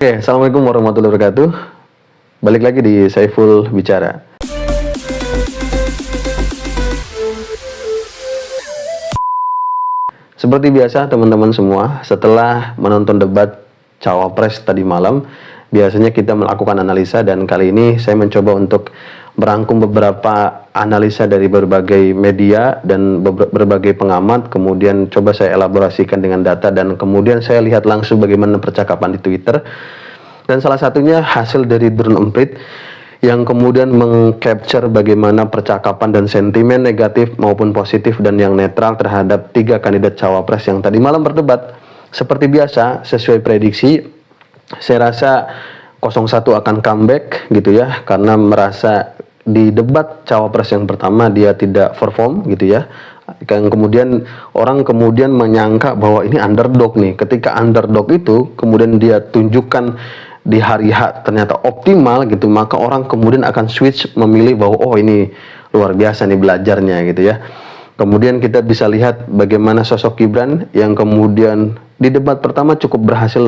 Oke, Assalamualaikum warahmatullahi wabarakatuh. Balik lagi di Saiful Bicara. Seperti biasa teman-teman semua, setelah menonton debat Cawapres tadi malam, biasanya kita melakukan analisa dan kali ini saya mencoba untuk merangkum beberapa analisa dari berbagai media dan berbagai pengamat, kemudian coba saya elaborasikan dengan data dan kemudian saya lihat langsung bagaimana percakapan di Twitter. Dan salah satunya hasil dari Drone Emprit yang kemudian mengcapture bagaimana percakapan dan sentimen negatif maupun positif dan yang netral terhadap 3 kandidat cawapres yang tadi malam berdebat. Seperti biasa, sesuai prediksi, saya rasa 01 akan comeback gitu ya, karena merasa di debat cawapres yang pertama dia tidak perform gitu ya. Yang kemudian orang kemudian menyangka bahwa ini underdog nih. Ketika underdog itu kemudian dia tunjukkan di hari H ternyata optimal gitu, maka orang kemudian akan switch memilih bahwa oh ini luar biasa nih belajarnya gitu ya. Kemudian kita bisa lihat bagaimana sosok Gibran yang kemudian di debat pertama cukup berhasil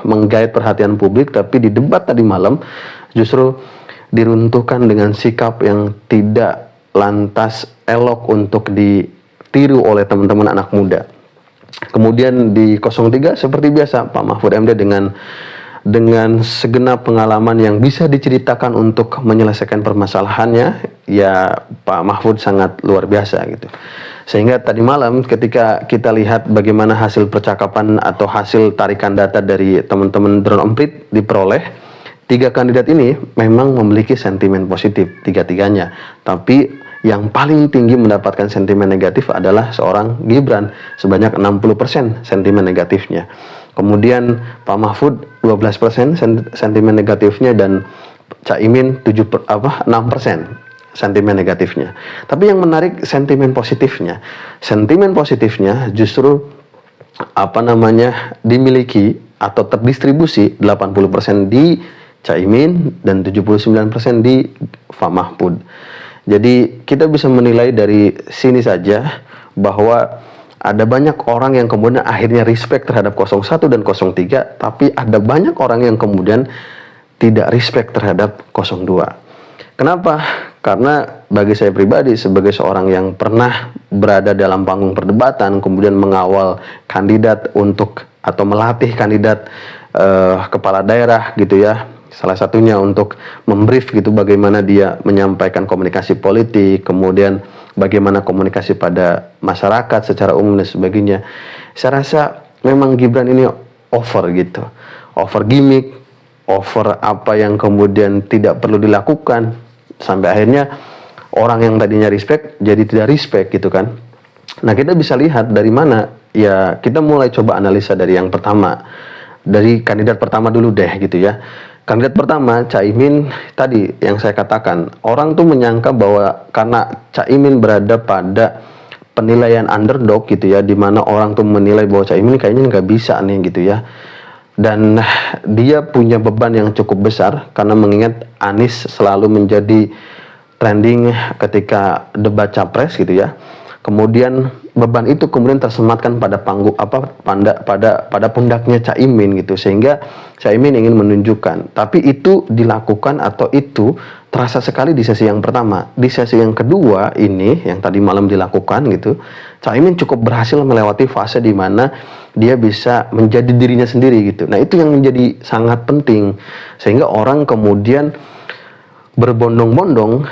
menggait perhatian publik, tapi di debat tadi malam justru diruntuhkan dengan sikap yang tidak lantas elok untuk ditiru oleh teman-teman anak muda. Kemudian di 03 seperti biasa Pak Mahfud MD dengan segenap pengalaman yang bisa diceritakan untuk menyelesaikan permasalahannya, ya Pak Mahfud sangat luar biasa gitu. Sehingga tadi malam ketika kita lihat bagaimana hasil percakapan atau hasil tarikan data dari teman-teman Drone Emprit diperoleh, 3 kandidat ini memang memiliki sentimen positif tiga-tiganya, tapi yang paling tinggi mendapatkan sentimen negatif adalah seorang Gibran sebanyak 60% sentimen negatifnya. Kemudian Pak Mahfud 12% sentimen negatifnya dan Caimin 6% sentimen negatifnya. Tapi yang menarik sentimen positifnya. Sentimen positifnya justru dimiliki atau terdistribusi 80% di Caimin dan 79% di Pak Mahfud. Jadi kita bisa menilai dari sini saja bahwa ada banyak orang yang kemudian akhirnya respect terhadap 01 dan 03, tapi ada banyak orang yang kemudian tidak respect terhadap 02. Kenapa? Karena bagi saya pribadi sebagai seorang yang pernah berada dalam panggung perdebatan, kemudian mengawal kandidat atau melatih kandidat kepala daerah gitu ya, salah satunya untuk membrief gitu bagaimana dia menyampaikan komunikasi politik, kemudian bagaimana komunikasi pada masyarakat secara umum dan sebagainya. Saya rasa memang Gibran ini over gitu, over gimmick, over apa yang kemudian tidak perlu dilakukan, sampai akhirnya orang yang tadinya respect jadi tidak respect gitu kan. Nah kita bisa lihat dari mana, ya kita mulai coba analisa dari yang pertama, dari kandidat pertama dulu deh gitu ya. Kandidat pertama, Caimin, tadi yang saya katakan, orang tuh menyangka bahwa karena Caimin berada pada penilaian underdog gitu ya, dimana orang tuh menilai bahwa Caimin kayaknya nggak bisa nih gitu ya. Dan dia punya beban yang cukup besar, karena mengingat Anies selalu menjadi trending ketika debat capres gitu ya. Kemudian beban itu kemudian tersematkan pada pada pundaknya Caimin gitu, sehingga Caimin ingin menunjukkan, tapi itu dilakukan atau itu terasa sekali di sesi yang pertama. Di sesi yang kedua ini yang tadi malam dilakukan gitu, Caimin cukup berhasil melewati fase di mana dia bisa menjadi dirinya sendiri gitu. Nah itu yang menjadi sangat penting, sehingga orang kemudian berbondong-bondong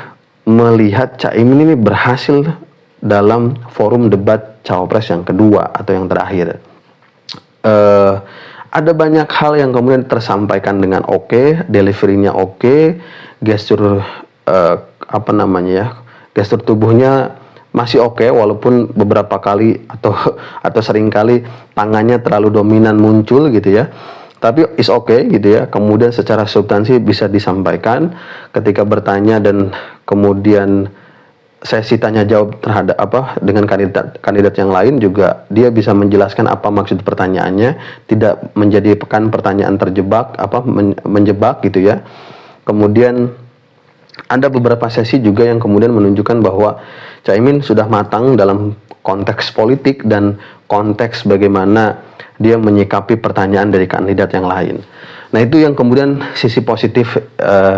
melihat Caimin ini berhasil dalam forum debat cawapres yang kedua atau yang terakhir. Ada banyak hal yang kemudian tersampaikan dengan oke, deliverynya oke, gestur gestur tubuhnya masih oke, walaupun beberapa kali atau sering kali tangannya terlalu dominan muncul gitu ya. Tapi is oke gitu ya. Kemudian secara substansi bisa disampaikan ketika bertanya, dan kemudian sesi tanya jawab terhadap dengan kandidat yang lain juga dia bisa menjelaskan apa maksud pertanyaannya, tidak menjadi pertanyaan terjebak menjebak gitu ya. Kemudian ada beberapa sesi juga yang kemudian menunjukkan bahwa Caimin sudah matang dalam konteks politik dan konteks bagaimana dia menyikapi pertanyaan dari kandidat yang lain. Nah, itu yang kemudian sisi positif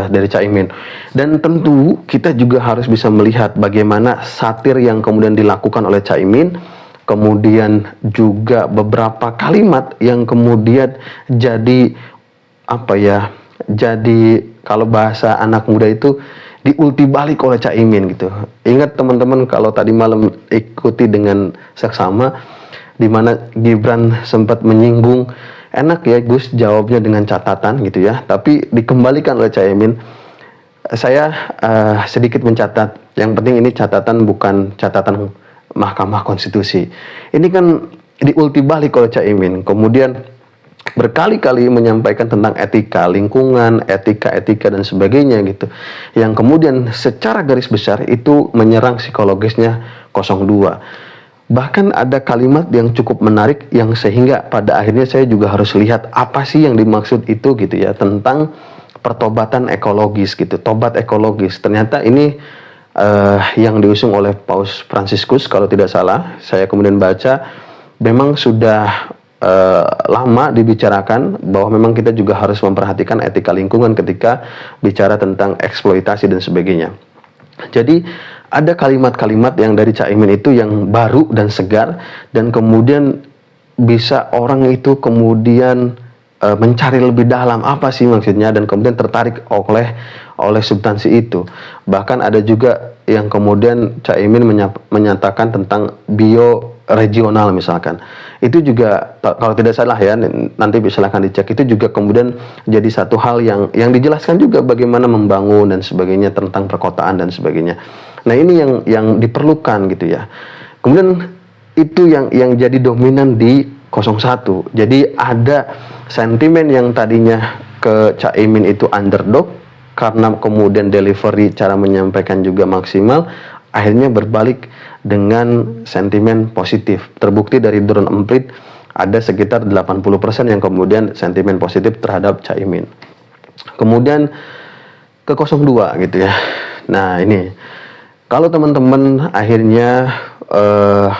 dari Caimin. Dan tentu kita juga harus bisa melihat bagaimana satir yang kemudian dilakukan oleh Caimin, kemudian juga beberapa kalimat yang kemudian jadi apa ya, jadi kalau bahasa anak muda itu diulti balik oleh Caimin gitu. Ingat teman-teman kalau tadi malam ikuti dengan seksama, di mana Gibran sempat menyinggung, enak ya Gus jawabnya dengan catatan gitu ya, tapi dikembalikan oleh Caimin. Saya sedikit mencatat, yang penting ini catatan bukan catatan Mahkamah Konstitusi. Ini kan diulti balik oleh Caimin, kemudian berkali-kali menyampaikan tentang etika lingkungan, etika dan sebagainya gitu. Yang kemudian secara garis besar itu menyerang psikologisnya 02. Bahkan ada kalimat yang cukup menarik yang sehingga pada akhirnya saya juga harus lihat apa sih yang dimaksud itu gitu ya, tentang pertobatan ekologis gitu, tobat ekologis. Ternyata ini yang diusung oleh Paus Fransiskus kalau tidak salah. Saya kemudian baca memang sudah lama dibicarakan bahwa memang kita juga harus memperhatikan etika lingkungan ketika bicara tentang eksploitasi dan sebagainya. Jadi ada kalimat-kalimat yang dari Caimin itu yang baru dan segar, dan kemudian bisa orang itu kemudian mencari lebih dalam apa sih maksudnya, dan kemudian tertarik oleh substansi itu. Bahkan ada juga yang kemudian Caimin menyatakan tentang bioregional misalkan. Itu juga kalau tidak salah ya, nanti silahkan dicek, itu juga kemudian jadi satu hal yang dijelaskan juga bagaimana membangun dan sebagainya tentang perkotaan dan sebagainya. Nah, ini yang diperlukan gitu ya. Kemudian itu yang jadi dominan di 01. Jadi ada sentimen yang tadinya ke Caimin itu underdog, karena kemudian delivery cara menyampaikan juga maksimal, akhirnya berbalik dengan sentimen positif. Terbukti dari Drone Emprit ada sekitar 80% yang kemudian sentimen positif terhadap Caimin. Kemudian ke 02 gitu ya. Nah, ini kalau teman-teman akhirnya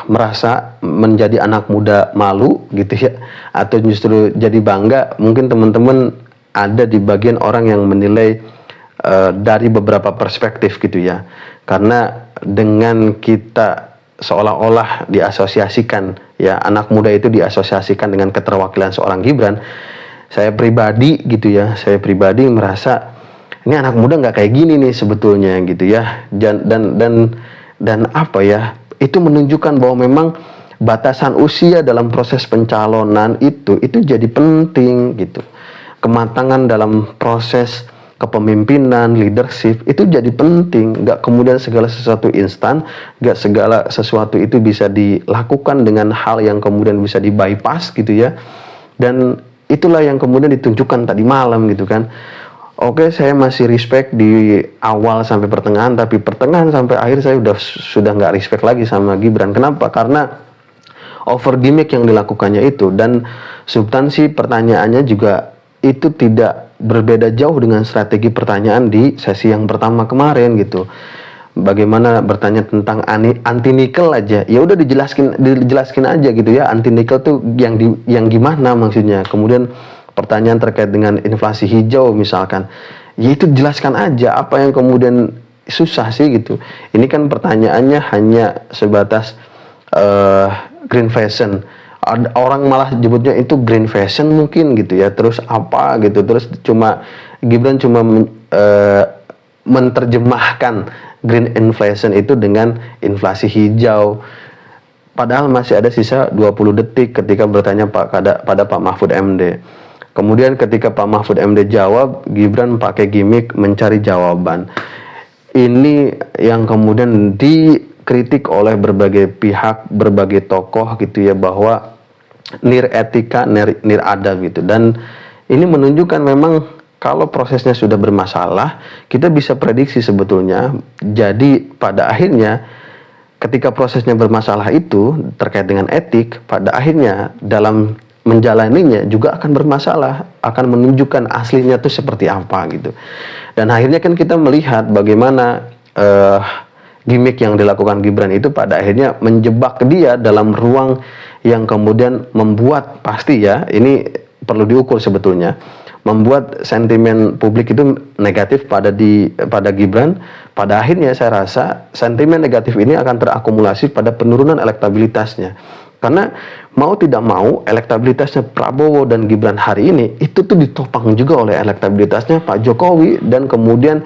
merasa menjadi anak muda malu gitu ya, atau justru jadi bangga, mungkin teman-teman ada di bagian orang yang menilai dari beberapa perspektif gitu ya. Karena dengan kita seolah-olah diasosiasikan ya, anak muda itu diasosiasikan dengan keterwakilan seorang Gibran, saya pribadi gitu ya, saya pribadi merasa ini anak muda nggak kayak gini nih sebetulnya gitu ya. Dan apa ya, itu menunjukkan bahwa memang batasan usia dalam proses pencalonan itu jadi penting gitu. Kematangan dalam proses kepemimpinan, leadership itu jadi penting. Nggak kemudian segala sesuatu instan, nggak segala sesuatu itu bisa dilakukan dengan hal yang kemudian bisa di bypass gitu ya. Dan itulah yang kemudian ditunjukkan tadi malam gitu kan. Oke, saya masih respect di awal sampai pertengahan, tapi pertengahan sampai akhir saya sudah nggak respect lagi sama Gibran. Kenapa? Karena over gimmick yang dilakukannya itu, dan substansi pertanyaannya juga itu tidak berbeda jauh dengan strategi pertanyaan di sesi yang pertama kemarin gitu. Bagaimana bertanya tentang anti nikel aja, ya udah dijelaskin aja gitu ya, anti nikel tuh yang gimana maksudnya. Kemudian pertanyaan terkait dengan inflasi hijau misalkan, ya itu jelaskan aja. Apa yang kemudian susah sih gitu. Ini kan pertanyaannya hanya sebatas green fashion. Orang malah nyebutnya itu green fashion mungkin gitu ya, terus apa gitu, terus Gibran cuma menerjemahkan green inflation itu dengan inflasi hijau, padahal masih ada sisa 20 detik ketika bertanya pada Pak Mahfud MD. Kemudian ketika Pak Mahfud MD jawab, Gibran pakai gimmick mencari jawaban. Ini yang kemudian dikritik oleh berbagai pihak, berbagai tokoh gitu ya, bahwa nir etika, nir adab gitu. Dan ini menunjukkan memang kalau prosesnya sudah bermasalah, kita bisa prediksi sebetulnya. Jadi pada akhirnya ketika prosesnya bermasalah itu terkait dengan etik, pada akhirnya dalam menjalaninya juga akan bermasalah, akan menunjukkan aslinya itu seperti apa gitu. Dan akhirnya kan kita melihat bagaimana gimmick yang dilakukan Gibran itu pada akhirnya menjebak dia dalam ruang yang kemudian membuat, pasti ya, ini perlu diukur sebetulnya, membuat sentimen publik itu negatif pada Gibran. Pada akhirnya saya rasa sentimen negatif ini akan terakumulasi pada penurunan elektabilitasnya. Karena mau tidak mau elektabilitasnya Prabowo dan Gibran hari ini itu tuh ditopang juga oleh elektabilitasnya Pak Jokowi dan kemudian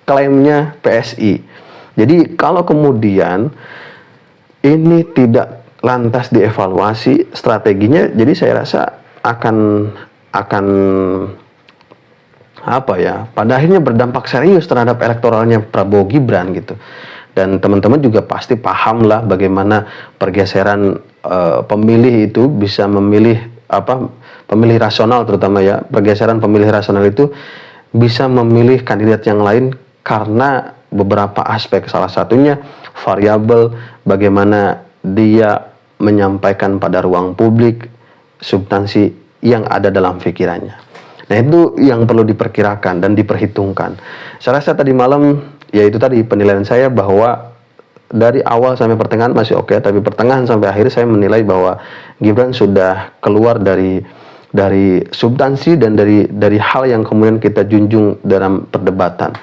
klaimnya PSI. Jadi kalau kemudian ini tidak lantas dievaluasi strateginya, jadi saya rasa akan apa ya, pada akhirnya berdampak serius terhadap elektoralnya Prabowo Gibran gitu. Dan teman-teman juga pasti paham lah bagaimana pergeseran pemilih itu bisa memilih pemilih rasional, terutama ya, pergeseran pemilih rasional itu bisa memilih kandidat yang lain karena beberapa aspek, salah satunya variabel bagaimana dia menyampaikan pada ruang publik substansi yang ada dalam pikirannya. Nah, itu yang perlu diperkirakan dan diperhitungkan. Saya rasa tadi malam, ya itu tadi penilaian saya bahwa dari awal sampai pertengahan masih oke, tapi pertengahan sampai akhir saya menilai bahwa Gibran sudah keluar dari substansi dan dari hal yang kemudian kita junjung dalam perdebatan.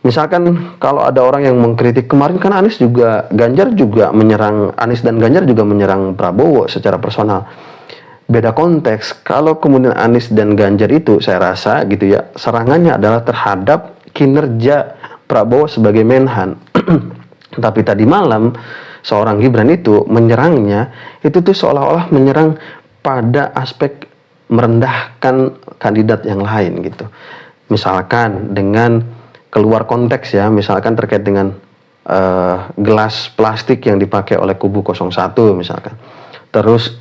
Misalkan kalau ada orang yang mengkritik, kemarin kan Anies dan Ganjar juga menyerang Prabowo secara personal. Beda konteks. Kalau kemudian Anies dan Ganjar itu saya rasa gitu ya, serangannya adalah terhadap kinerja Prabowo sebagai Menhan. Tapi tadi malam seorang Gibran itu menyerangnya itu tuh seolah-olah menyerang pada aspek merendahkan kandidat yang lain gitu. Misalkan dengan keluar konteks ya, misalkan terkait dengan gelas plastik yang dipakai oleh kubu 01 misalkan. Terus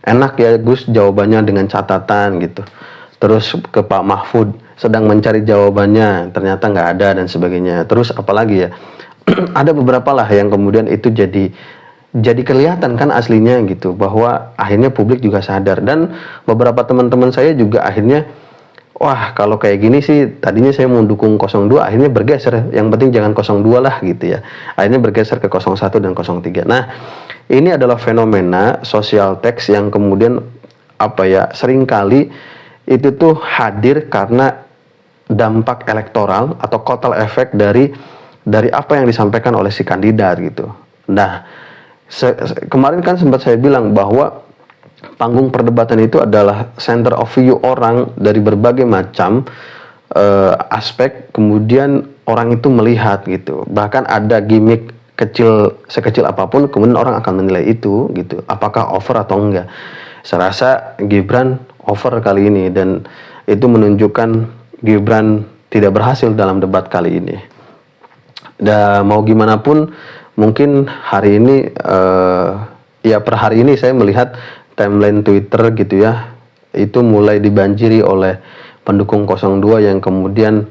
enak ya Gus jawabannya dengan catatan gitu. Terus ke Pak Mahfud sedang mencari jawabannya, ternyata nggak ada dan sebagainya. Terus apalagi ya, ada beberapa lah yang kemudian itu jadi kelihatan kan aslinya gitu, bahwa akhirnya publik juga sadar. Dan beberapa teman-teman saya juga akhirnya, wah kalau kayak gini sih tadinya saya mau dukung 02, akhirnya bergeser, yang penting jangan 02 lah gitu ya. Akhirnya bergeser ke 01 dan 03. Nah, ini adalah fenomena social text yang kemudian seringkali itu tuh hadir karena dampak elektoral atau kotel efek dari apa yang disampaikan oleh si kandidat gitu. Nah, kemarin kan sempat saya bilang bahwa panggung perdebatan itu adalah center of view orang dari berbagai macam aspek, kemudian orang itu melihat gitu. Bahkan ada gimmick sekecil apapun, kemudian orang akan menilai itu gitu, apakah over atau enggak. Saya rasa Gibran over kali ini, dan itu menunjukkan Gibran tidak berhasil dalam debat kali ini. Dan mau gimana pun, mungkin hari ini ya per hari ini saya melihat timeline Twitter gitu ya, itu mulai dibanjiri oleh pendukung 02 yang kemudian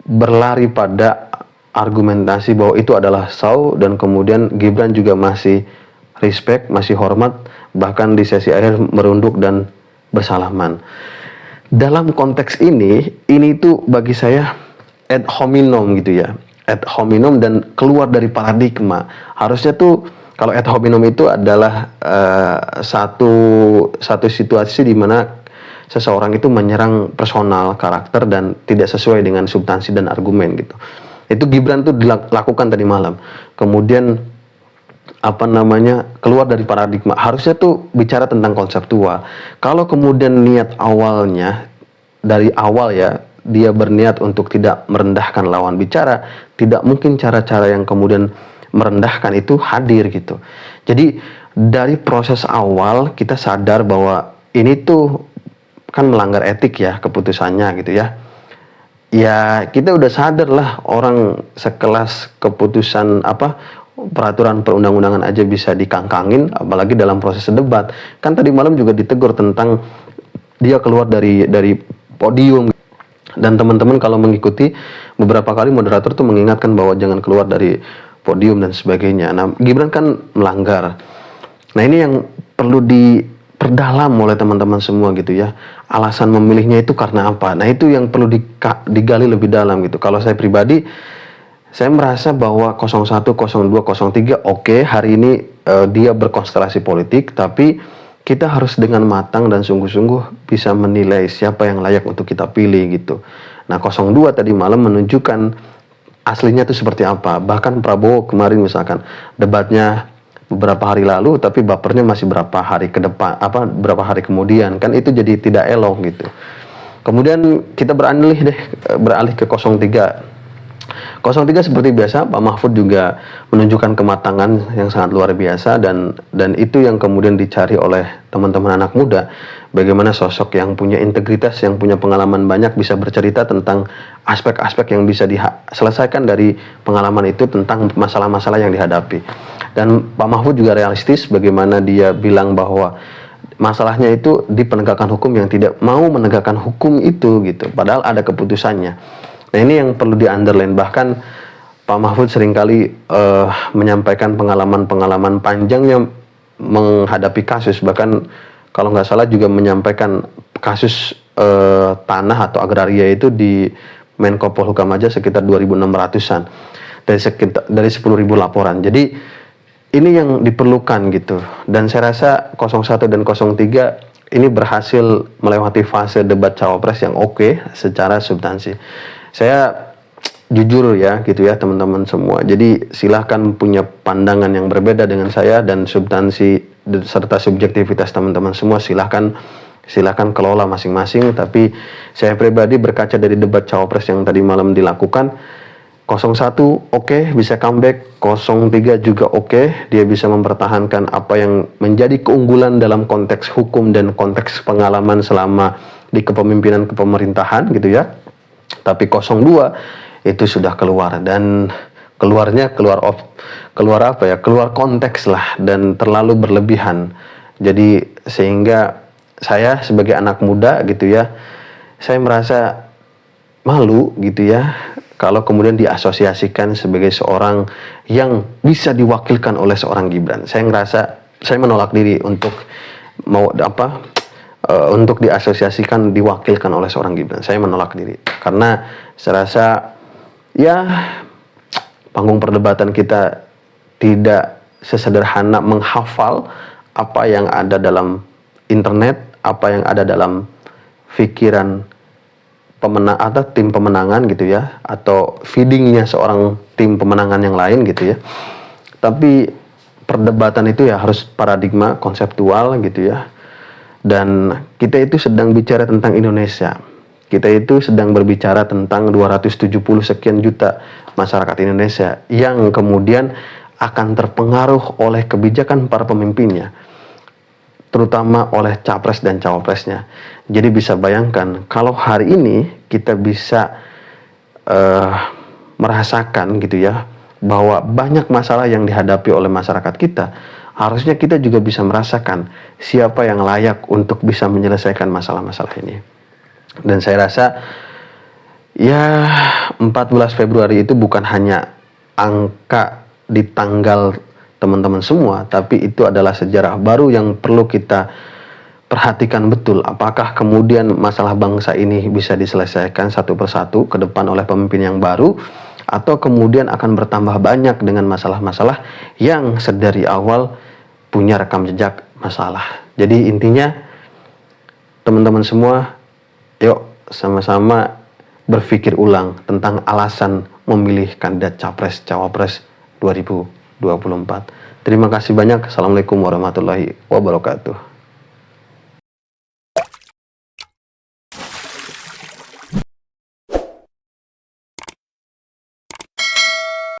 berlari pada argumentasi bahwa itu adalah saw, dan kemudian Gibran juga masih respect, masih hormat, bahkan di sesi akhir merunduk dan bersalaman. Dalam konteks ini tuh bagi saya ad hominem gitu ya, ad hominem dan keluar dari paradigma. Harusnya tuh kalau ad hominem itu adalah satu situasi di mana seseorang itu menyerang personal karakter dan tidak sesuai dengan substansi dan argumen gitu. Itu Gibran tuh dilakukan tadi malam. Kemudian keluar dari paradigma. Harusnya tuh bicara tentang konseptual. Kalau kemudian niat awalnya dari awal ya, dia berniat untuk tidak merendahkan lawan bicara, tidak mungkin cara-cara yang kemudian merendahkan itu hadir gitu. Jadi dari proses awal kita sadar bahwa ini tuh kan melanggar etik ya keputusannya gitu ya. Ya kita udah sadar lah, orang sekelas keputusan peraturan perundang-undangan aja bisa dikangkangin, apalagi dalam proses debat. Kan tadi malam juga ditegur tentang dia keluar dari podium. Dan teman-teman kalau mengikuti, beberapa kali moderator tuh mengingatkan bahwa jangan keluar dari podium dan sebagainya. Nah, Gibran kan melanggar. Nah, ini yang perlu diperdalam oleh teman-teman semua gitu ya. Alasan memilihnya itu karena apa? Nah, itu yang perlu digali lebih dalam gitu. Kalau saya pribadi, saya merasa bahwa 01, 02, 03 oke, hari ini dia berkonstelasi politik, tapi kita harus dengan matang dan sungguh-sungguh bisa menilai siapa yang layak untuk kita pilih gitu. Nah, 02 tadi malam menunjukkan aslinya itu seperti apa. Bahkan Prabowo kemarin misalkan debatnya beberapa hari lalu, tapi bapernya masih berapa hari ke depan, berapa hari kemudian, kan itu jadi tidak elok gitu. Kemudian kita beralih ke 03. 03 seperti biasa, Pak Mahfud juga menunjukkan kematangan yang sangat luar biasa, dan itu yang kemudian dicari oleh teman-teman anak muda. Bagaimana sosok yang punya integritas, yang punya pengalaman banyak, bisa bercerita tentang aspek-aspek yang bisa diselesaikan dari pengalaman itu tentang masalah-masalah yang dihadapi. Dan Pak Mahfud juga realistis, bagaimana dia bilang bahwa masalahnya itu di penegakan hukum, yang tidak mau menegakkan hukum itu gitu, padahal ada keputusannya. Nah, ini yang perlu di-underline. Bahkan Pak Mahfud seringkali menyampaikan pengalaman-pengalaman panjangnya menghadapi kasus. Bahkan kalau nggak salah juga menyampaikan kasus tanah atau agraria itu di Menko Polhukam aja sekitar 2.600-an. Dari 10.000 laporan. Jadi ini yang diperlukan gitu. Dan saya rasa 01 dan 03 ini berhasil melewati fase debat cawapres yang oke secara substansi. Saya jujur ya gitu ya teman-teman semua. Jadi silahkan punya pandangan yang berbeda dengan saya, dan substansi serta subjektivitas teman-teman semua silahkan kelola masing-masing. Tapi saya pribadi berkaca dari debat cawapres yang tadi malam dilakukan, 01 oke, bisa comeback, 03 juga oke, dia bisa mempertahankan apa yang menjadi keunggulan dalam konteks hukum dan konteks pengalaman selama di kepemimpinan kepemerintahan gitu ya. Tapi 02 itu sudah keluar, dan keluar konteks lah, dan terlalu berlebihan. Jadi sehingga saya sebagai anak muda gitu ya, saya merasa malu gitu ya kalau kemudian diasosiasikan sebagai seorang yang bisa diwakilkan oleh seorang Gibran. Saya menolak diri untuk untuk diasosiasikan, diwakilkan oleh seorang Gibran. Saya menolak diri, karena saya rasa ya panggung perdebatan kita tidak sesederhana menghafal apa yang ada dalam internet, apa yang ada dalam pikiran pemenang atau tim pemenangan gitu ya, atau feedingnya seorang tim pemenangan yang lain gitu ya. Tapi perdebatan itu ya harus paradigma konseptual gitu ya. Dan kita itu sedang bicara tentang Indonesia. Kita itu sedang berbicara tentang 270 sekian juta masyarakat Indonesia yang kemudian akan terpengaruh oleh kebijakan para pemimpinnya, terutama oleh capres dan cawapresnya. Jadi bisa bayangkan kalau hari ini kita bisa merasakan gitu ya, bahwa banyak masalah yang dihadapi oleh masyarakat kita, harusnya kita juga bisa merasakan siapa yang layak untuk bisa menyelesaikan masalah-masalah ini. Dan saya rasa ya 14 Februari itu bukan hanya angka di tanggal teman-teman semua, tapi itu adalah sejarah baru yang perlu kita perhatikan betul. Apakah kemudian masalah bangsa ini bisa diselesaikan satu persatu ke depan oleh pemimpin yang baru, atau kemudian akan bertambah banyak dengan masalah-masalah yang sedari awal punya rekam jejak masalah. Jadi intinya teman-teman semua, yuk sama-sama berpikir ulang tentang alasan memilih kandidat capres cawapres 2024. Terima kasih banyak. Assalamualaikum warahmatullahi wabarakatuh.